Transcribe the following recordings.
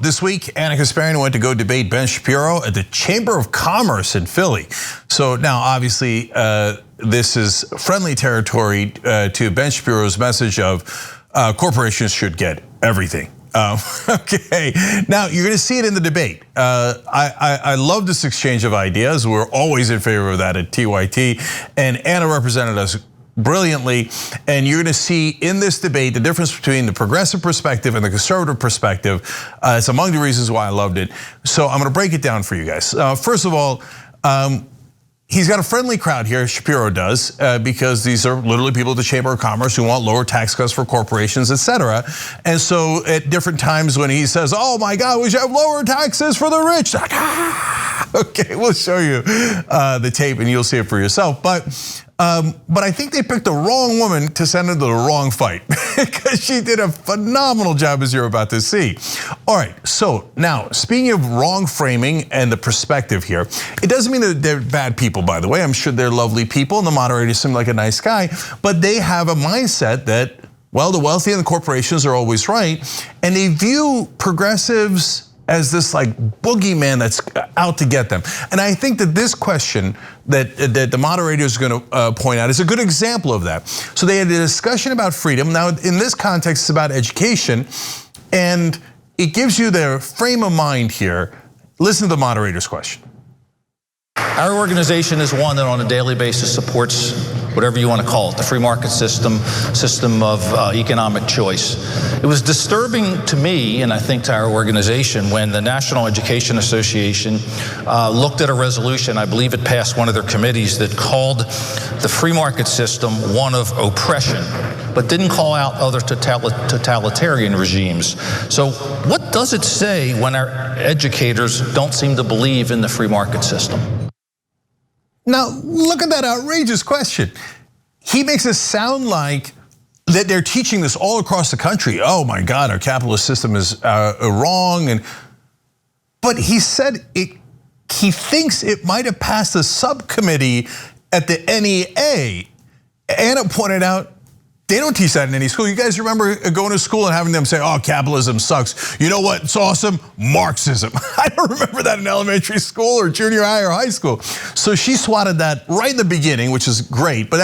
This week, Anna Kasparian went to go debate Ben Shapiro at the Chamber of Commerce in Philly. So now, obviously, this is friendly territory to Ben Shapiro's message of corporations should get everything. Okay, now you're going to see it in the debate. I love this exchange of ideas. We're always in favor of that at TYT, and Anna represented us brilliantly, and you're going to see in this debate the difference between the progressive perspective and the conservative perspective. It's among the reasons why I loved it. So I'm going to break it down for you guys. First of all, he's got a friendly crowd here, Shapiro does, because these are literally people at the Chamber of Commerce who want lower tax cuts for corporations, etc. And so at different times when he says, oh my God, we should have lower taxes for the rich. Like, okay, we'll show you the tape and you'll see it for yourself. But I think they picked the wrong woman to send into the wrong fight because she did a phenomenal job, as you're about to see. All right, so now speaking of wrong framing and the perspective here, it doesn't mean that they're bad people, by the way. I'm sure they're lovely people and the moderator seemed like a nice guy, but they have a mindset that, well, the wealthy and the corporations are always right, and they view progressives as this like boogeyman that's out to get them. And I think that this question that the moderator is going to point out is a good example of that. So they had a discussion about freedom. Now in this context, it's about education, and it gives you their frame of mind here. Listen to the moderator's question. Our organization is one that on a daily basis supports whatever you want to call it, the free market system of economic choice. It was disturbing to me, and I think to our organization, when the National Education Association looked at a resolution, I believe it passed one of their committees, that called the free market system one of oppression, but didn't call out other totalitarian regimes. So what does it say when our educators don't seem to believe in the free market system? Now, look at that outrageous question. He makes it sound like that they're teaching this all across the country. Oh my God, our capitalist system is wrong. But he said he thinks it might have passed a subcommittee at the NEA. Anna pointed out, they don't teach that in any school. You guys remember going to school and having them say, oh, capitalism sucks. You know what, it's awesome? Marxism. I don't remember that in elementary school or junior high or high school. So she swatted that right in the beginning, which is great, but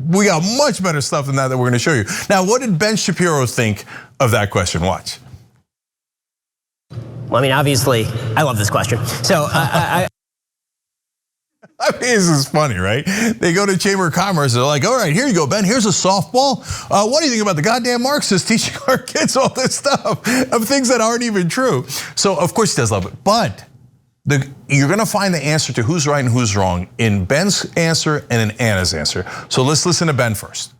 we got much better stuff than that we're gonna show you. Now, what did Ben Shapiro think of that question? Watch. Well, I mean, obviously, I love this question. So I mean, this is funny, right? They go to Chamber of Commerce, they're like, all right, here you go, Ben, here's a softball. What do you think about the goddamn Marxists teaching our kids all this stuff of things that aren't even true? So of course he does love it, but you're gonna find the answer to who's right and who's wrong in Ben's answer and in Anna's answer. So let's listen to Ben first.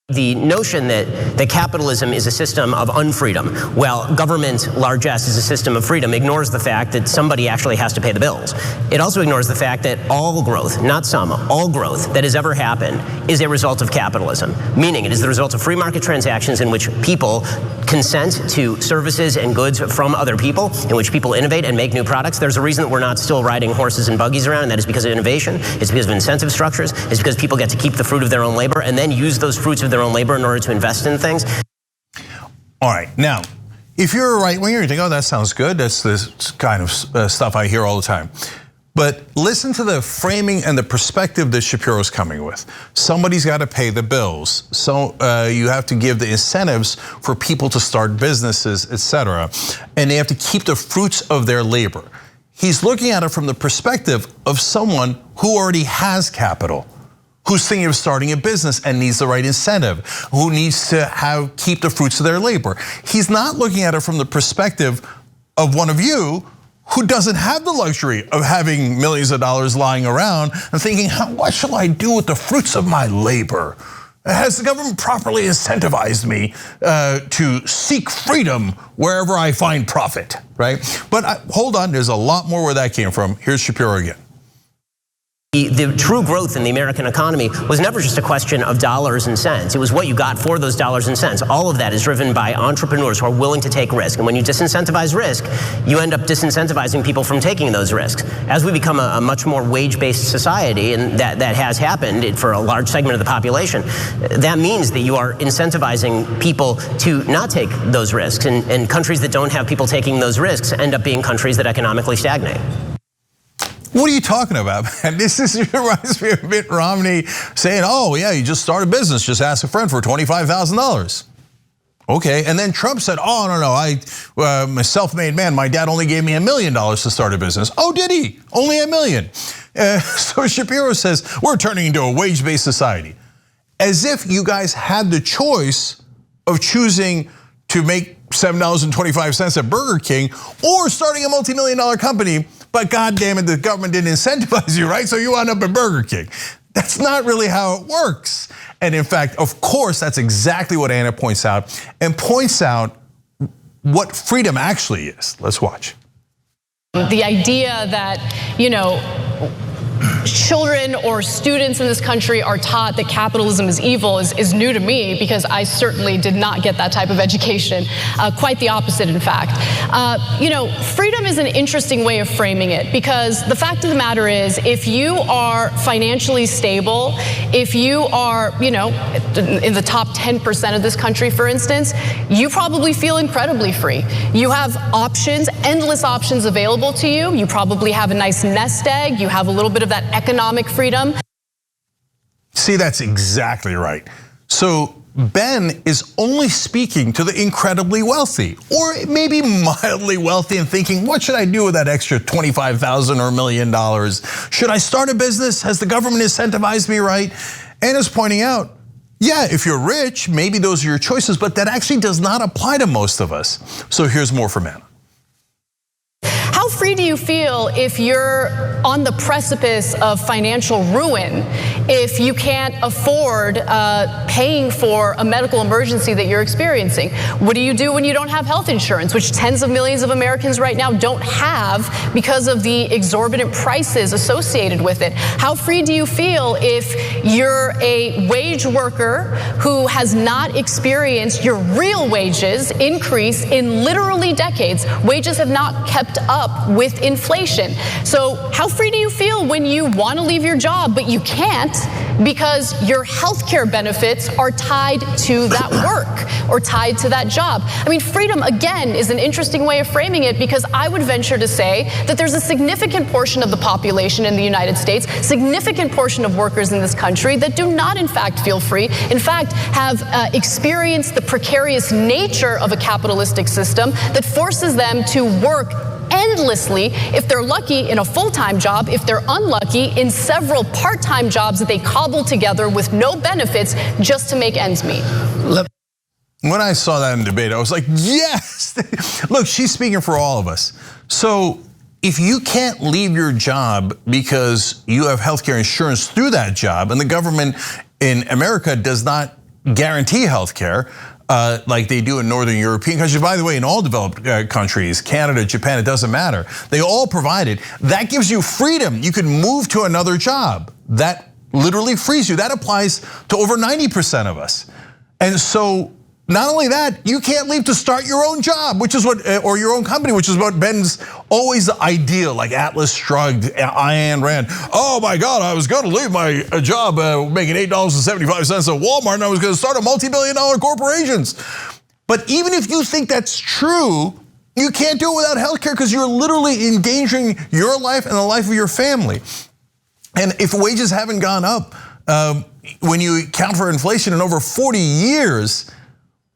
The notion that capitalism is a system of unfreedom, while government, largesse, is a system of freedom, ignores the fact that somebody actually has to pay the bills. It also ignores the fact that all growth, not some, all growth that has ever happened is a result of capitalism, meaning it is the result of free market transactions in which people consent to services and goods from other people, in which people innovate and make new products. There's a reason that we're not still riding horses and buggies around, and that is because of innovation. It's because of incentive structures. It's because people get to keep the fruit of their own labor and then use those fruits of their own labor in order to invest in things. All right, now, if you're a right winger, you think, oh, that sounds good. That's the kind of stuff I hear all the time. But listen to the framing and the perspective that Shapiro's coming with. Somebody's got to pay the bills. So you have to give the incentives for people to start businesses, etc. And they have to keep the fruits of their labor. He's looking at it from the perspective of someone who already has capital, who's thinking of starting a business and needs the right incentive, who needs to keep the fruits of their labor. He's not looking at it from the perspective of one of you who doesn't have the luxury of having millions of dollars lying around and thinking, what shall I do with the fruits of my labor? Has the government properly incentivized me to seek freedom wherever I find profit, right? But hold on, there's a lot more where that came from. Here's Shapiro again. The true growth in the American economy was never just a question of dollars and cents. It was what you got for those dollars and cents. All of that is driven by entrepreneurs who are willing to take risk. And when you disincentivize risk, you end up disincentivizing people from taking those risks. As we become a much more wage-based society, and that has happened for a large segment of the population, that means that you are incentivizing people to not take those risks. And countries that don't have people taking those risks end up being countries that economically stagnate. What are you talking about, man? This reminds me of Mitt Romney saying, oh yeah, you just start a business, just ask a friend for $25,000. Okay, and then Trump said, oh no, I'm a self-made man. My dad only gave me $1 million to start a business. Oh, did he? Only $1 million. So Shapiro says, we're turning into a wage-based society. As if you guys had the choice of choosing to make $7.25 at Burger King or starting a multi-million-dollar company, but God damn it, the government didn't incentivize you, right? So you wound up at Burger King. That's not really how it works. And in fact, of course, that's exactly what Anna points out, and points out what freedom actually is. Let's watch. The idea that, children or students in this country are taught that capitalism is evil is new to me, because I certainly did not get that type of education. Quite the opposite, in fact. Freedom is an interesting way of framing it, because the fact of the matter is, if you are financially stable, if you are, in the top 10% of this country, for instance, you probably feel incredibly free. You have options, endless options available to you. You probably have a nice nest egg. You have a little bit of that economic freedom. See, that's exactly right. So Ben is only speaking to the incredibly wealthy, or maybe mildly wealthy, and thinking, what should I do with that extra $25,000 or $1 million? Should I start a business? Has the government incentivized me right? Anna's pointing out, yeah, if you're rich, maybe those are your choices, but that actually does not apply to most of us. So here's more from Anna. How free do you feel if you're on the precipice of financial ruin, if you can't afford paying for a medical emergency that you're experiencing? What do you do when you don't have health insurance, which tens of millions of Americans right now don't have because of the exorbitant prices associated with it? How free do you feel if you're a wage worker who has not experienced your real wages increase in literally decades? Wages have not kept up with inflation. So how free do you feel when you want to leave your job, but you can't because your healthcare benefits are tied to that work or tied to that job? I mean, freedom, again, is an interesting way of framing it, because I would venture to say that there's a significant portion of the population in the United States, significant portion of workers in this country that do not, in fact, feel free. In fact, have experienced the precarious nature of a capitalistic system that forces them to work endlessly, if they're lucky, in a full-time job, if they're unlucky, in several part-time jobs that they cobble together with no benefits just to make ends meet. When I saw that in debate, I was like, yes! Look, she's speaking for all of us. So if you can't leave your job because you have healthcare insurance through that job, and the government in America does not guarantee healthcare, like they do in Northern European countries. By the way, in all developed countries, Canada, Japan, it doesn't matter. They all provide it. That gives you freedom. You can move to another job. That literally frees you. That applies to over 90% of us. And so not only that, you can't leave to start your own job, which is what, or your own company, which is what Ben's always the ideal, like Atlas Shrugged, Ayn Rand. Oh my God, I was gonna leave my job making $8.75 at Walmart, and I was gonna start a multi-billion-dollar corporations. But even if you think that's true, you can't do it without healthcare, because you're literally endangering your life and the life of your family. And if wages haven't gone up, when you account for inflation in over 40 years,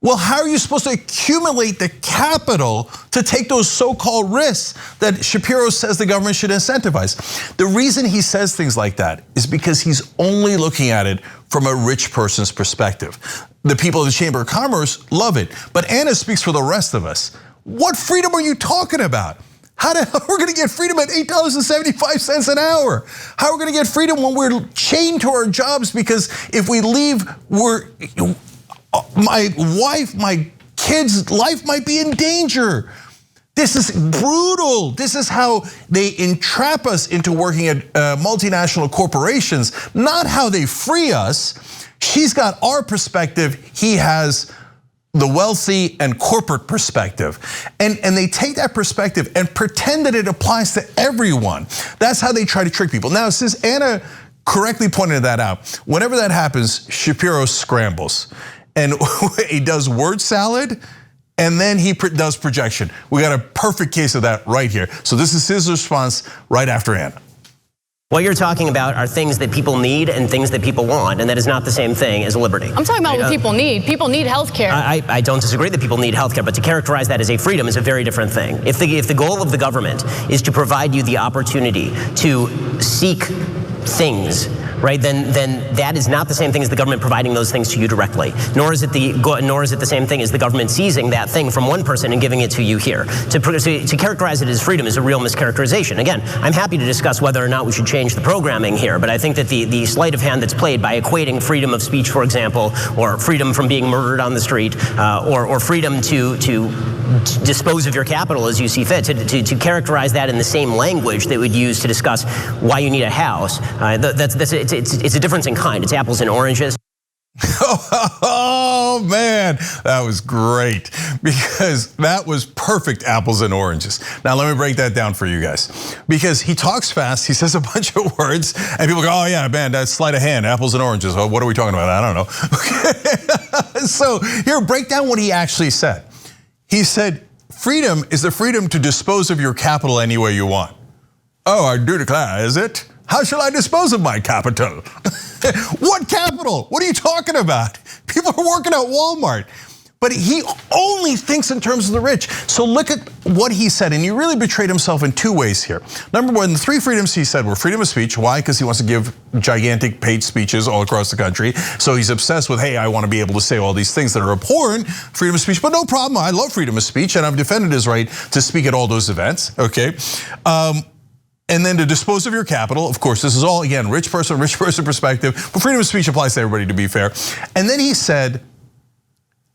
well, how are you supposed to accumulate the capital to take those so-called risks that Shapiro says the government should incentivize? The reason he says things like that is because he's only looking at it from a rich person's perspective. The people of the Chamber of Commerce love it, but Anna speaks for the rest of us. What freedom are you talking about? How the hell are we gonna get freedom at $8.75 an hour? How are we gonna get freedom when we're chained to our jobs? Because if we leave, my wife, my kids' life might be in danger. This is brutal. This is how they entrap us into working at multinational corporations, not how they free us. She's got our perspective. He has the wealthy and corporate perspective. And they take that perspective and pretend that it applies to everyone. That's how they try to trick people. Now, since Anna correctly pointed that out, whenever that happens, Shapiro scrambles. And he does word salad, and then he does projection. We got a perfect case of that right here. So this is his response right after Anna. What you're talking about are things that people need and things that people want, and that is not the same thing as liberty. I'm talking about what people need. People need health care. I don't disagree that people need health care, but to characterize that as a freedom is a very different thing. If the goal of the government is to provide you the opportunity to seek things, right? Then that is not the same thing as the government providing those things to you directly. Nor is it the same thing as the government seizing that thing from one person and giving it to you here. To characterize it as freedom is a real mischaracterization. Again, I'm happy to discuss whether or not we should change the programming here, but I think that the sleight of hand that's played by equating freedom of speech, for example, or freedom from being murdered on the street, or freedom to dispose of your capital as you see fit, to characterize that in the same language that would use to discuss why you need a house, it's a difference in kind. It's apples and oranges. Oh man, that was great, because that was perfect apples and oranges. Now let me break that down for you guys, because he talks fast, he says a bunch of words, and people go, oh yeah, man, that's sleight of hand, apples and oranges. Well, what are we talking about? I don't know. Okay. So here, break down what he actually said. He said, freedom is the freedom to dispose of your capital any way you want. Oh, I do declare, is it? How shall I dispose of my capital? What capital? What are you talking about? People are working at Walmart. But he only thinks in terms of the rich. So look at what he said, and he really betrayed himself in two ways here. Number one, the three freedoms he said were freedom of speech. Why? Because he wants to give gigantic paid speeches all across the country. So he's obsessed with, hey, I want to be able to say all these things that are abhorrent, freedom of speech, but no problem. I love freedom of speech, and I've defended his right to speak at all those events, okay? And then to dispose of your capital, of course, this is all, again, rich person perspective, but freedom of speech applies to everybody, to be fair. And then he said,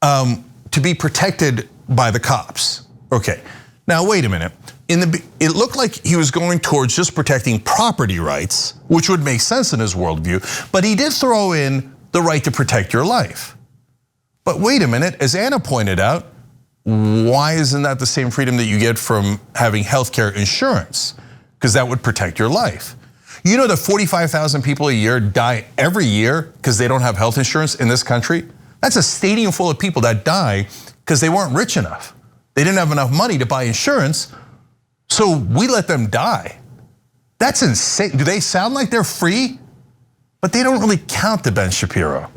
to be protected by the cops. Okay, now wait a minute. It looked like he was going towards just protecting property rights, which would make sense in his worldview, but he did throw in the right to protect your life. But wait a minute, as Anna pointed out, why isn't that the same freedom that you get from having healthcare insurance? Because that would protect your life. You know that 45,000 people a year die every year because they don't have health insurance in this country? That's a stadium full of people that die because they weren't rich enough. They didn't have enough money to buy insurance, so we let them die. That's insane. Do they sound like they're free? But they don't really count to Ben Shapiro.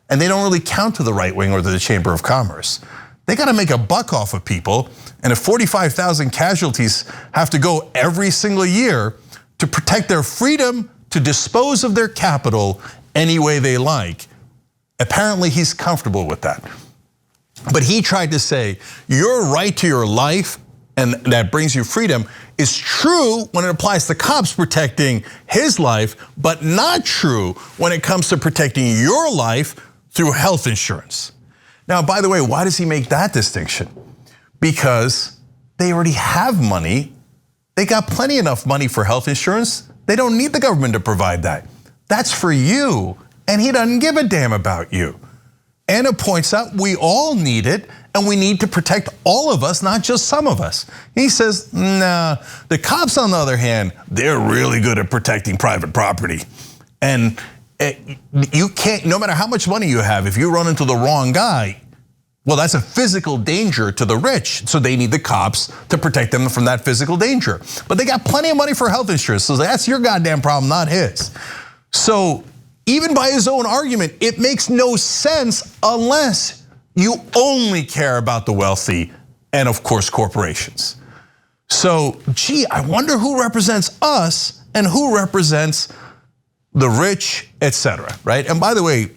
And they don't really count to the right wing or to the Chamber of Commerce. They gotta make a buck off of people, and if 45,000 casualties have to go every single year to protect their freedom to dispose of their capital any way they like, apparently he's comfortable with that. But he tried to say, your right to your life, and that brings you freedom, is true when it applies to cops protecting his life, but not true when it comes to protecting your life through health insurance. Now, by the way, why does he make that distinction? Because they already have money. They got plenty enough money for health insurance. They don't need the government to provide that. That's for you, and he doesn't give a damn about you. Anna points out we all need it, and we need to protect all of us, not just some of us. He says, nah, the cops on the other hand, they're really good at protecting private property. And you can't, no matter how much money you have, if you run into the wrong guy, well, that's a physical danger to the rich. So they need the cops to protect them from that physical danger. But they got plenty of money for health insurance, so that's your goddamn problem, not his. So even by his own argument, it makes no sense unless you only care about the wealthy and of course corporations. So, gee, I wonder who represents us and who represents the rich, etc., right? And by the way,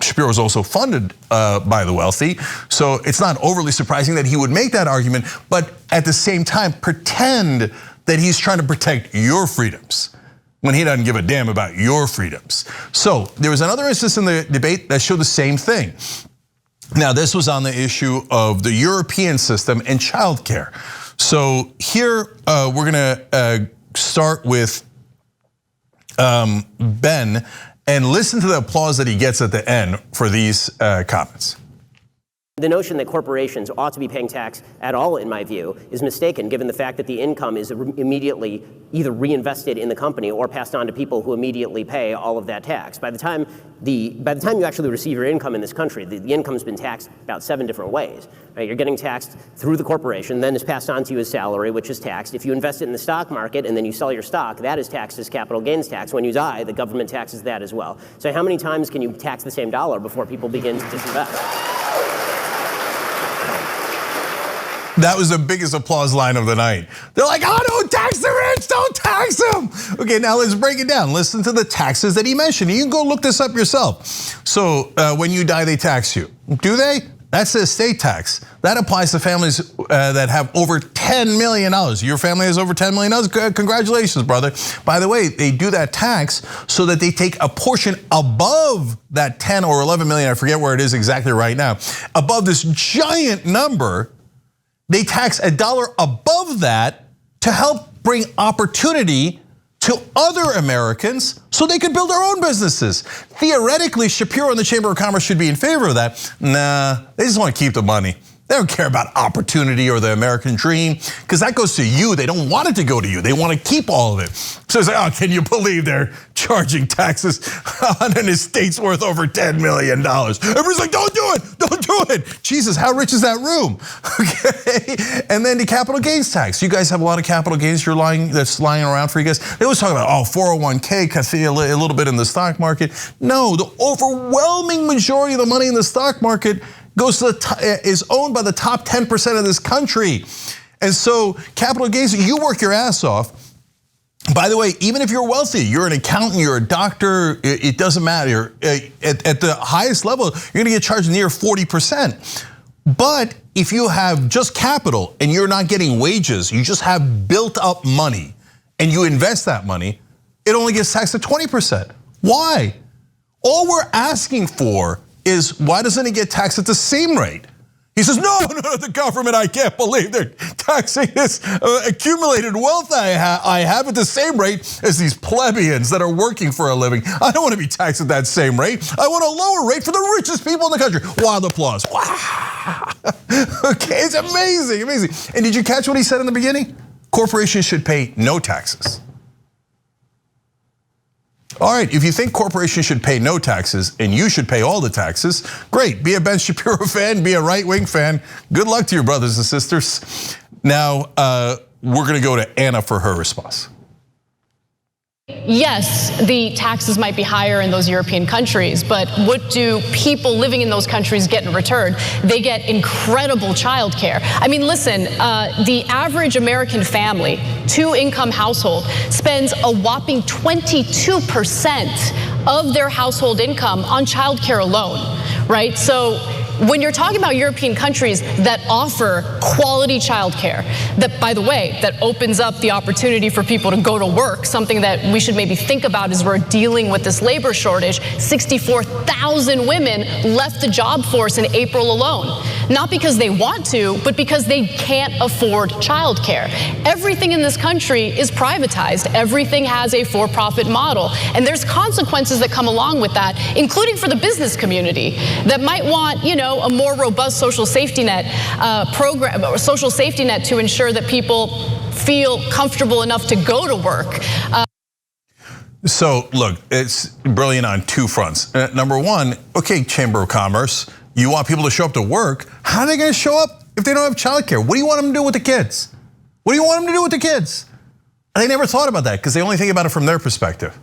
Shapiro is also funded by the wealthy, so it's not overly surprising that he would make that argument, but at the same time, pretend that he's trying to protect your freedoms when he doesn't give a damn about your freedoms. So there was another instance in the debate that showed the same thing. Now, this was on the issue of the European system and childcare. So here we're gonna start with Ben and listen to the applause that he gets at the end for these comments. The notion that corporations ought to be paying tax at all, in my view, is mistaken, given the fact that the income is immediately either reinvested in the company or passed on to people who immediately pay all of that tax. By the time you actually receive your income in this country, the income's been taxed about 7 different ways. Right? You're getting taxed through the corporation, then it's passed on to you as salary, which is taxed. If you invest it in the stock market and then you sell your stock, that is taxed as capital gains tax. When you die, the government taxes that as well. So how many times can you tax the same dollar before people begin to disinvest? That was the biggest applause line of the night. They're like, oh, don't tax the rich, don't tax them. Okay, now let's break it down. Listen to the taxes that he mentioned. You can go look this up yourself. So when you die, they tax you. Do they? That's the estate tax. That applies to families that have over $10 million. Your family has over $10 million? Congratulations, brother. By the way, they do that tax so that they take a portion above that 10 or 11 million, I forget where it is exactly right now, above this giant number. They tax $1 above that to help bring opportunity to other Americans so they could build their own businesses. Theoretically, Shapiro and the Chamber of Commerce should be in favor of that. Nah, they just want to keep the money. They don't care about opportunity or the American dream, because that goes to you. They don't want it to go to you. They want to keep all of it. So it's like, oh, can you believe they're charging taxes on an estate's worth over $10 million? Everybody's like, don't do it, don't do it. Jesus, how rich is that room? Okay, and then the capital gains tax. You guys have a lot of capital gains that's lying around for you guys. They always talk about, oh, 401k, can see a little bit in the stock market. No, the overwhelming majority of the money in the stock market goes to is owned by the top 10% of this country. And so capital gains, you work your ass off. By the way, even if you're wealthy, you're an accountant, you're a doctor, it doesn't matter. At the highest level, you're gonna get charged near 40%. But if you have just capital and you're not getting wages, you just have built up money and you invest that money, it only gets taxed at 20%. Why? All we're asking for is, why doesn't it get taxed at the same rate? He says, no, the government, I can't believe they're taxing this accumulated wealth I have at the same rate as these plebeians that are working for a living. I don't want to be taxed at that same rate. I want a lower rate for the richest people in the country. Wild applause. Wow. Okay, it's amazing, amazing. And did you catch what he said in the beginning? Corporations should pay no taxes. All right, if you think corporations should pay no taxes and you should pay all the taxes, great. Be a Ben Shapiro fan, be a right-wing fan. Good luck to your brothers and sisters. Now, we're gonna go to Anna for her response. Yes, the taxes might be higher in those European countries, but what do people living in those countries get in return? They get incredible childcare. I mean, listen, the average American family, 2-income household, spends a whopping 22% of their household income on childcare alone, right? So when you're talking about European countries that offer quality childcare, that, by the way, that opens up the opportunity for people to go to work, something that we should maybe think about as we're dealing with this labor shortage. 64,000 women left the job force in April alone. Not because they want to, but because they can't afford childcare. Everything in this country is privatized. Everything has a for-profit model. And there's consequences that come along with that, including for the business community that might want, a more robust social safety net program, or social safety net to ensure that people feel comfortable enough to go to work. So look, it's brilliant on 2 fronts. Number one, okay, Chamber of Commerce, you want people to show up to work. How are they gonna show up if they don't have childcare? What do you want them to do with the kids? What do you want them to do with the kids? And they never thought about that because they only think about it from their perspective.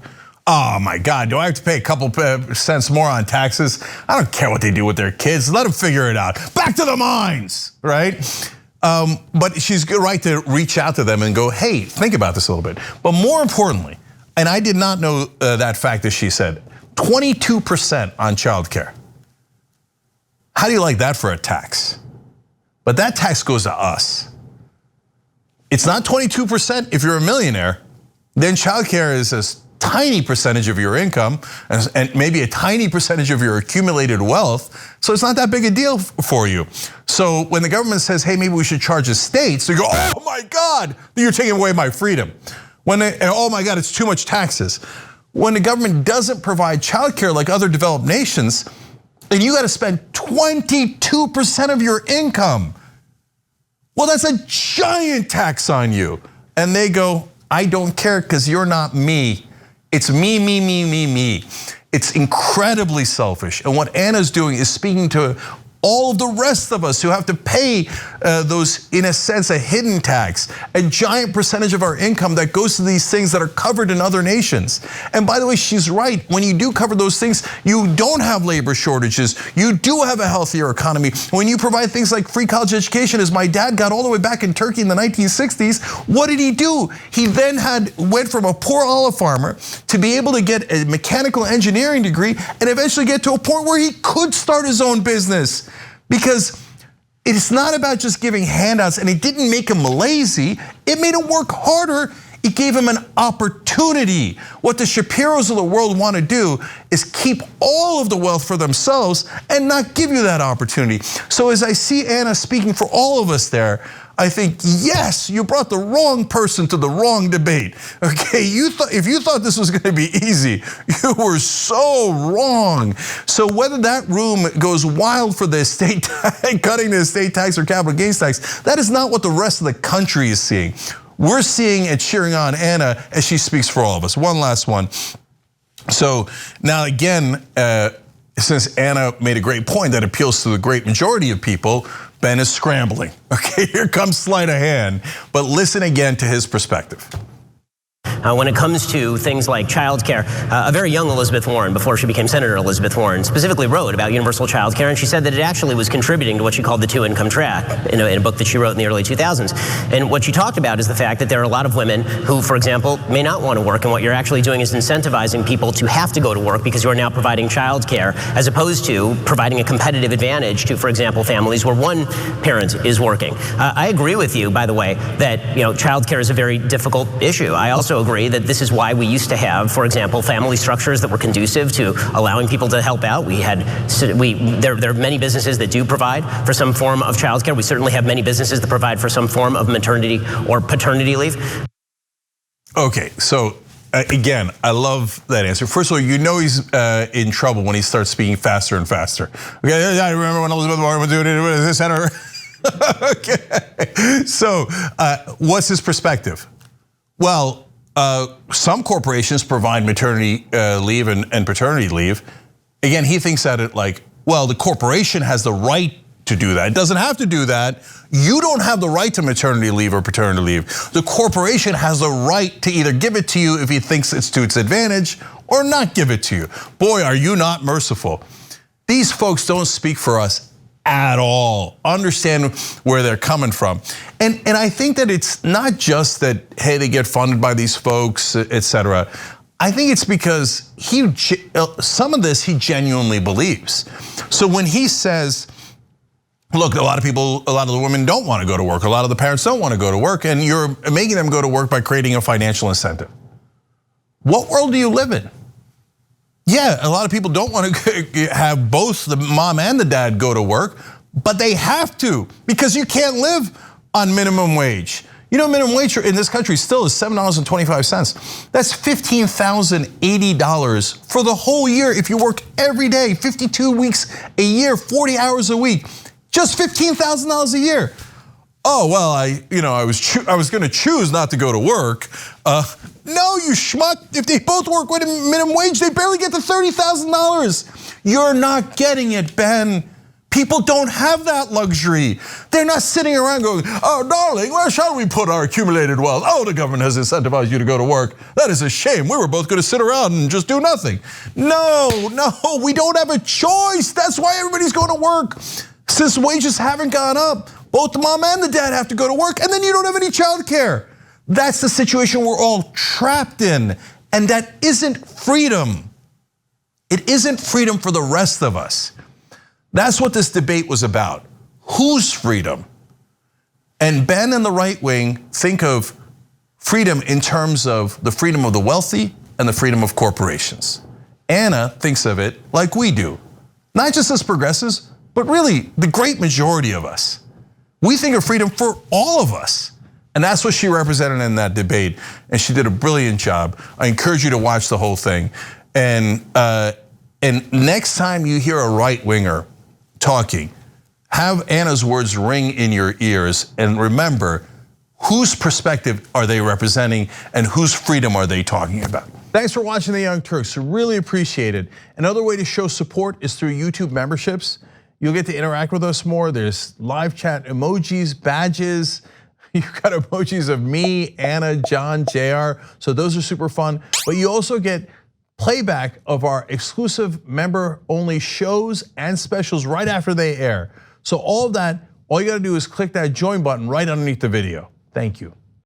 Oh my God, do I have to pay a couple cents more on taxes? I don't care what they do with their kids. Let them figure it out. Back to the mines, right? But she's right to reach out to them and go, hey, think about this a little bit. But more importantly, and I did not know that fact that she said, 22% on childcare. How do you like that for a tax? But that tax goes to us. It's not 22% if you're a millionaire. Then childcare is as tiny percentage of your income and maybe a tiny percentage of your accumulated wealth. So it's not that big a deal for you. So when the government says, hey, maybe we should charge the states, they go, oh my God, you're taking away my freedom. Oh my God, it's too much taxes. When the government doesn't provide childcare like other developed nations, and you got to spend 22% of your income. Well, that's a giant tax on you. And they go, I don't care because you're not me. It's me, me, me, me, me. It's incredibly selfish. And what Anna's doing is speaking to all of the rest of us who have to pay those, in a sense, a hidden tax, a giant percentage of our income that goes to these things that are covered in other nations. And by the way, she's right. When you do cover those things, you don't have labor shortages. You do have a healthier economy. When you provide things like free college education, as my dad got all the way back in Turkey in the 1960s, what did he do? He then went from a poor olive farmer to be able to get a mechanical engineering degree and eventually get to a point where he could start his own business. Because it's not about just giving handouts, and it didn't make him lazy, it made him work harder. It gave him an opportunity. What the Shapiros of the world want to do is keep all of the wealth for themselves and not give you that opportunity. So as I see Anna speaking for all of us there, I think, yes, you brought the wrong person to the wrong debate. Okay, if you thought this was gonna be easy, you were so wrong. So whether that room goes wild for the estate tax, cutting the estate tax or capital gains tax, that is not what the rest of the country is seeing. We're seeing and cheering on Anna as she speaks for all of us. One last one. So now again, since Anna made a great point that appeals to the great majority of people, Ben is scrambling. Okay, here comes sleight of hand, but listen again to his perspective. When it comes to things like childcare, a very young Elizabeth Warren, before she became Senator Elizabeth Warren, specifically wrote about universal childcare, and she said that it actually was contributing to what she called the two-income trap in a book that she wrote in the early 2000s. And what she talked about is the fact that there are a lot of women who, for example, may not want to work, and what you're actually doing is incentivizing people to have to go to work because you are now providing childcare, as opposed to providing a competitive advantage to, for example, families where one parent is working. I agree with you, by the way, that childcare is a very difficult issue. I also agree that this is why we used to have, for example, family structures that were conducive to allowing people to help out. There are many businesses that do provide for some form of childcare. We certainly have many businesses that provide for some form of maternity or paternity leave. Okay, so again, I love that answer. First of all, he's in trouble when he starts speaking faster and faster. Okay, I remember when Elizabeth Warren was doing it as a senator. Okay, so what's his perspective? Well, some corporations provide maternity leave and paternity leave. Again, he thinks that the corporation has the right to do that. It doesn't have to do that. You don't have the right to maternity leave or paternity leave. The corporation has the right to either give it to you if he thinks it's to its advantage or not give it to you. Boy, are you not merciful. These folks don't speak for us at all. Understand where they're coming from. And I think that it's not just that, hey, they get funded by these folks, etc. I think it's because some of this he genuinely believes. So when he says, look, a lot of the women don't want to go to work. A lot of the parents don't want to go to work, and you're making them go to work by creating a financial incentive. What world do you live in? Yeah, a lot of people don't want to have both the mom and the dad go to work, but they have to because you can't live on minimum wage. Minimum wage in this country still is $7.25. That's $15,080 for the whole year if you work every day, 52 weeks a year, 40 hours a week, just $15,000 a year. Oh, well, I was going to choose not to go to work. No, you schmuck. If they both work with a minimum wage, they barely get to $30,000. You're not getting it, Ben. People don't have that luxury. They're not sitting around going, oh, darling, where shall we put our accumulated wealth? Oh, the government has incentivized you to go to work. That is a shame. We were both going to sit around and just do nothing. No, we don't have a choice. That's why everybody's going to work. Since wages haven't gone up, both the mom and the dad have to go to work, and then you don't have any childcare. That's the situation we're all trapped in, and that isn't freedom. It isn't freedom for the rest of us. That's what this debate was about. Whose freedom? And Ben and the right wing think of freedom in terms of the freedom of the wealthy and the freedom of corporations. Anna thinks of it like we do, not just as progressives, but really the great majority of us. We think of freedom for all of us. And that's what she represented in that debate. And she did a brilliant job. I encourage you to watch the whole thing. And next time you hear a right winger talking, have Anna's words ring in your ears and remember whose perspective are they representing and whose freedom are they talking about. Thanks for watching The Young Turks, really appreciate it. Another way to show support is through YouTube memberships. You'll get to interact with us more. There's live chat emojis, badges. You've got emojis of me, Anna, John, JR. So those are super fun. But you also get playback of our exclusive member-only shows and specials right after they air. So all of that, all you gotta do is click that join button right underneath the video. Thank you.